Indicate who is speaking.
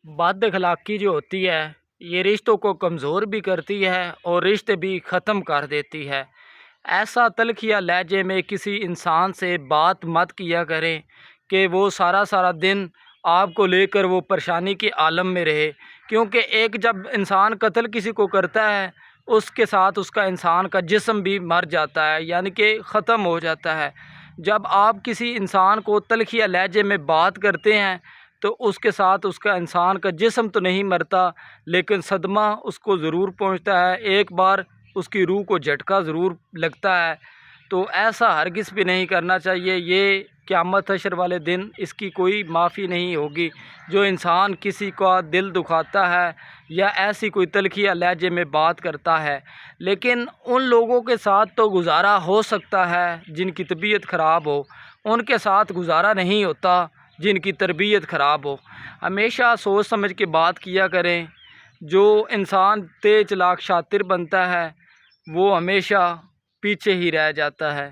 Speaker 1: बद अखलाक़ी जो होती है ये रिश्तों को कमज़ोर भी करती है और रिश्ते भी ख़त्म कर देती है। ऐसा तल्ख़िया लहजे में किसी इंसान से बात मत किया करें कि वो सारा सारा दिन आपको लेकर वो परेशानी के आलम में रहे, क्योंकि एक जब इंसान कत्ल किसी को करता है उसके साथ उसका इंसान का जिस्म भी मर जाता है, यानी कि ख़त्म हो जाता है। जब आप किसी इंसान को तल्ख़िया लहजे में बात करते हैं तो उसके साथ उसका इंसान का जिस्म तो नहीं मरता, लेकिन सदमा उसको ज़रूर पहुंचता है, एक बार उसकी रूह को झटका ज़रूर लगता है। तो ऐसा हरगिज़ भी नहीं करना चाहिए। ये क़यामत हशर वाले दिन इसकी कोई माफ़ी नहीं होगी। जो इंसान किसी का दिल दुखाता है या ऐसी कोई तल्ख़िया लहजे में बात करता है, लेकिन उन लोगों के साथ तो गुज़ारा हो सकता है जिनकी तबीयत ख़राब हो, उनके साथ गुज़ारा नहीं होता जिनकी तरबियत ख़राब हो। हमेशा सोच समझ के बात किया करें। जो इंसान तेज़ चालाक शातिर बनता है वो हमेशा पीछे ही रह जाता है।